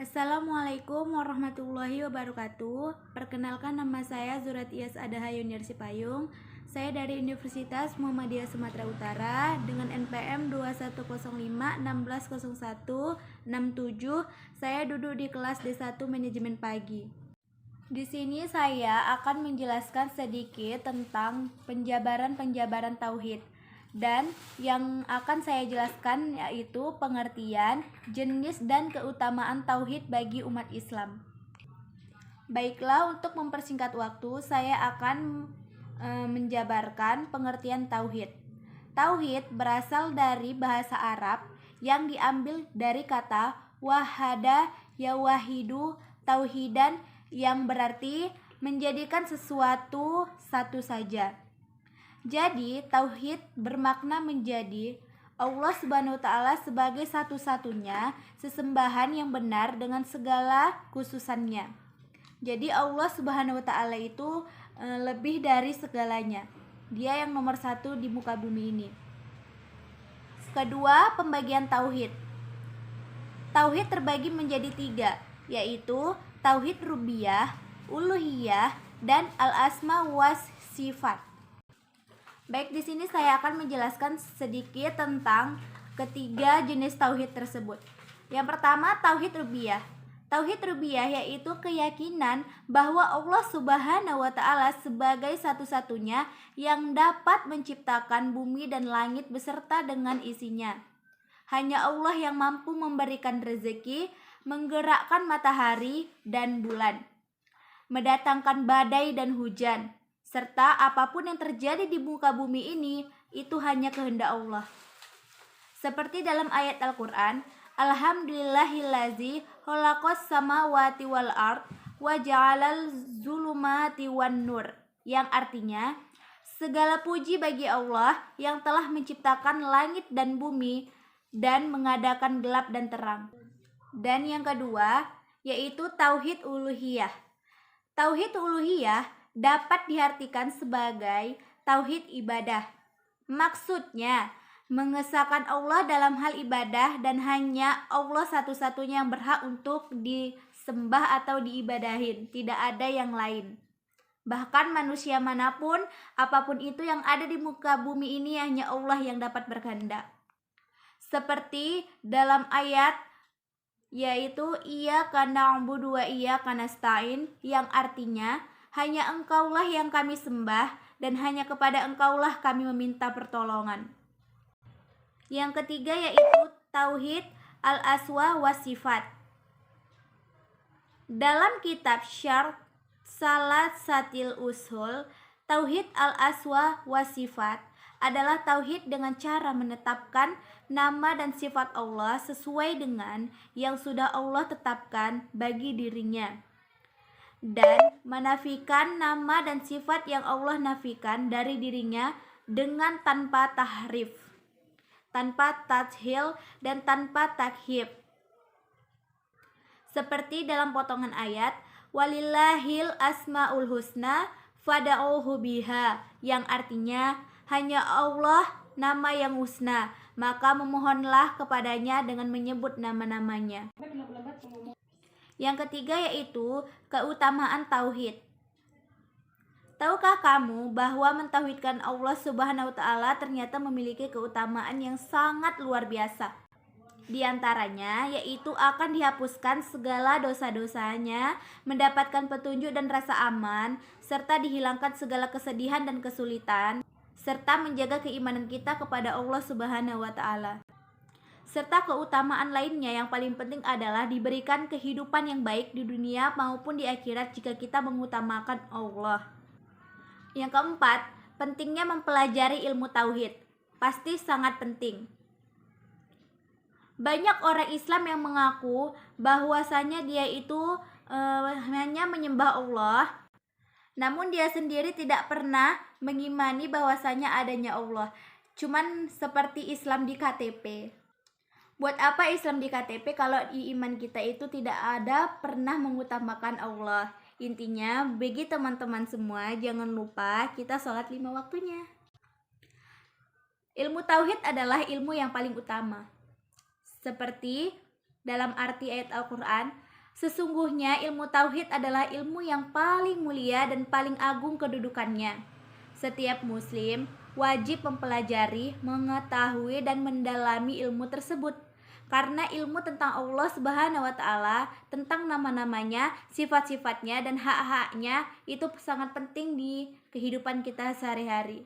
Assalamualaikum warahmatullahi wabarakatuh. Perkenalkan, nama saya Zurat Iyas Adaha Yuniarsi Payung. Saya dari Universitas Muhammadiyah Sumatera Utara dengan NPM 2105 160167. Saya duduk di kelas D1 Manajemen Pagi. Di sini saya akan menjelaskan sedikit tentang penjabaran tauhid. Dan yang akan saya jelaskan yaitu pengertian, jenis, dan keutamaan tauhid bagi umat Islam. Baiklah, untuk mempersingkat waktu, saya akan menjabarkan pengertian tauhid. Tauhid berasal dari bahasa Arab yang diambil dari kata wahada yawahidu tauhidan, yang berarti menjadikan sesuatu satu saja. Jadi, tauhid bermakna menjadi Allah Subhanahu wa taala sebagai satu-satunya sesembahan yang benar dengan segala khususannya. Jadi Allah Subhanahu wa taala itu lebih dari segalanya. Dia yang nomor satu di muka bumi ini. Kedua, pembagian tauhid. Tauhid terbagi menjadi 3, yaitu tauhid rububiyah, uluhiyah, dan al-asma was sifat. Baik, di sini saya akan menjelaskan sedikit tentang ketiga jenis tauhid tersebut. Yang pertama, tauhid rububiyah. Tauhid rububiyah yaitu keyakinan bahwa Allah Subhanahu wa taala sebagai satu-satunya yang dapat menciptakan bumi dan langit beserta dengan isinya. Hanya Allah yang mampu memberikan rezeki, menggerakkan matahari dan bulan, mendatangkan badai dan hujan, serta apapun yang terjadi di muka bumi ini itu hanya kehendak Allah. Seperti dalam ayat Al-Quran, Alhamdulillahillazi khalaqas samawati wal ard wa ja'alal zulumati wan nur, yang artinya segala puji bagi Allah yang telah menciptakan langit dan bumi dan mengadakan gelap dan terang. Dan yang kedua yaitu tauhid uluhiyah. Tauhid uluhiyah dapat diartikan sebagai tauhid ibadah. Maksudnya, mengesahkan Allah dalam hal ibadah dan hanya Allah satu-satunya yang berhak untuk disembah atau diibadahin, tidak ada yang lain. Bahkan manusia manapun, apapun itu yang ada di muka bumi ini, hanya Allah yang dapat berkehendak. Seperti dalam ayat yaitu iyyaka na'budu wa iyyaka nasta'in, yang artinya hanya Engkaulah yang kami sembah dan hanya kepada Engkaulah kami meminta pertolongan. Yang ketiga yaitu tauhid al-aswa wa sifat. Dalam kitab Syarh Salasatil Usul, tauhid al-aswa wa sifat adalah tauhid dengan cara menetapkan nama dan sifat Allah sesuai dengan yang sudah Allah tetapkan bagi dirinya, dan menafikan nama dan sifat yang Allah nafikan dari dirinya dengan tanpa tahrif, tanpa tadhil, dan tanpa takhif. Seperti dalam potongan ayat walillahil asmaul husna fad'uhu biha, yang artinya hanya Allah nama yang husna, maka memohonlah kepadanya dengan menyebut nama-namanya. Yang ketiga yaitu keutamaan tauhid. Tahukah kamu bahwa mentauhidkan Allah Subhanahu wa taala ternyata memiliki keutamaan yang sangat luar biasa? Di antaranya yaitu akan dihapuskan segala dosa-dosanya, mendapatkan petunjuk dan rasa aman, serta dihilangkan segala kesedihan dan kesulitan, serta menjaga keimanan kita kepada Allah Subhanahu wa taala. Serta keutamaan lainnya yang paling penting adalah diberikan kehidupan yang baik di dunia maupun di akhirat jika kita mengutamakan Allah. Yang keempat, pentingnya mempelajari ilmu tauhid. Pasti sangat penting. Banyak orang Islam yang mengaku bahwasanya dia itu hanya menyembah Allah, namun dia sendiri tidak pernah mengimani bahwasanya adanya Allah. Cuman seperti Islam di KTP. Buat apa Islam di KTP kalau di iman kita itu tidak ada pernah mengutamakan Allah? Intinya, bagi teman-teman semua, jangan lupa kita sholat 5 waktunya. Ilmu tauhid adalah ilmu yang paling utama. Seperti dalam arti ayat Al-Quran, Sesungguhnya ilmu tauhid adalah ilmu yang paling mulia dan paling agung kedudukannya. Setiap muslim wajib mempelajari, mengetahui dan mendalami ilmu tersebut. Karena ilmu tentang Allah Subhanahu wa taala, tentang nama-namanya, sifat-sifatnya dan hak-haknya itu sangat penting di kehidupan kita sehari-hari.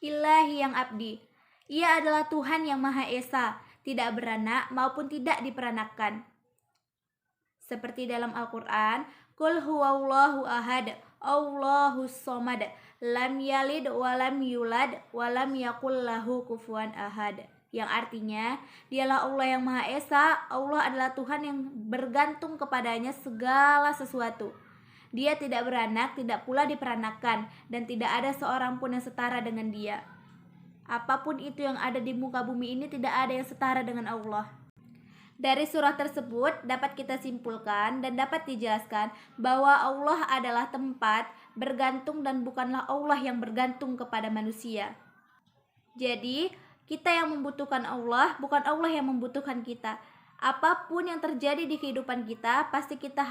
Ilahi yang abdi. Ia adalah Tuhan yang Maha Esa, tidak beranak maupun tidak diperanakan. Seperti dalam Al-Qur'an, Qul huwallahu ahad, Allahus somad, lam yalid walam yulad walam yakul lahu kufuwan ahad. Yang artinya, dialah Allah yang Maha Esa, Allah adalah Tuhan yang bergantung kepadanya segala sesuatu. Dia tidak beranak, tidak pula diperanakan, dan tidak ada seorang pun yang setara dengan dia. Apapun itu yang ada di muka bumi ini tidak ada yang setara dengan Allah. Dari surah tersebut dapat kita simpulkan dan dapat dijelaskan bahwa Allah adalah tempat bergantung dan bukanlah Allah yang bergantung kepada manusia. Jadi, kita yang membutuhkan Allah, bukan Allah yang membutuhkan kita. Apapun yang terjadi di kehidupan kita, pasti kita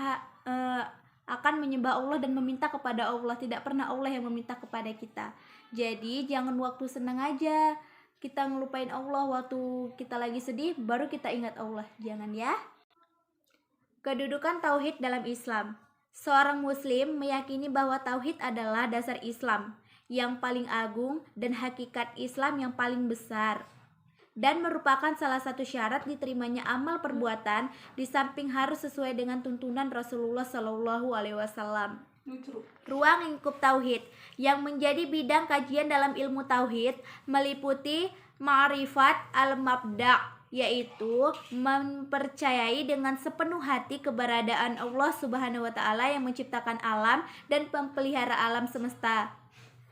akan menyembah Allah dan meminta kepada Allah. Tidak pernah Allah yang meminta kepada kita. Jadi, jangan waktu senang aja kita ngelupain Allah, waktu kita lagi sedih baru kita ingat Allah. Jangan ya. Kedudukan tauhid dalam Islam. Seorang muslim meyakini bahwa tauhid adalah dasar Islam yang paling agung dan hakikat Islam yang paling besar, dan merupakan salah satu syarat diterimanya amal perbuatan di samping harus sesuai dengan tuntunan Rasulullah Shallallahu Alaihi Wasallam. Ruang lingkup tauhid yang menjadi bidang kajian dalam ilmu tauhid meliputi ma'rifat al-mabda', yaitu mempercayai dengan sepenuh hati keberadaan Allah Subhanahu wa taala yang menciptakan alam dan memelihara alam semesta.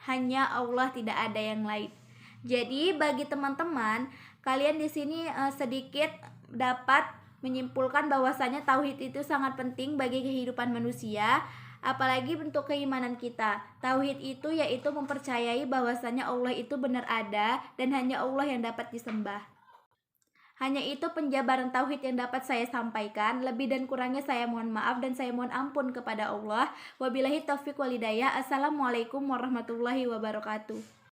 Hanya Allah, tidak ada yang lain. Jadi bagi teman-teman, kalian di sini sedikit dapat menyimpulkan bahwasanya tauhid itu sangat penting bagi kehidupan manusia, apalagi bentuk keimanan kita. Tauhid itu yaitu mempercayai bahwasanya Allah itu benar ada dan hanya Allah yang dapat disembah. Hanya itu penjabaran tauhid yang dapat saya sampaikan. Lebih dan kurangnya saya mohon maaf dan saya mohon ampun kepada Allah. Wabillahi taufiq wal hidayah. Assalamualaikum warahmatullahi wabarakatuh.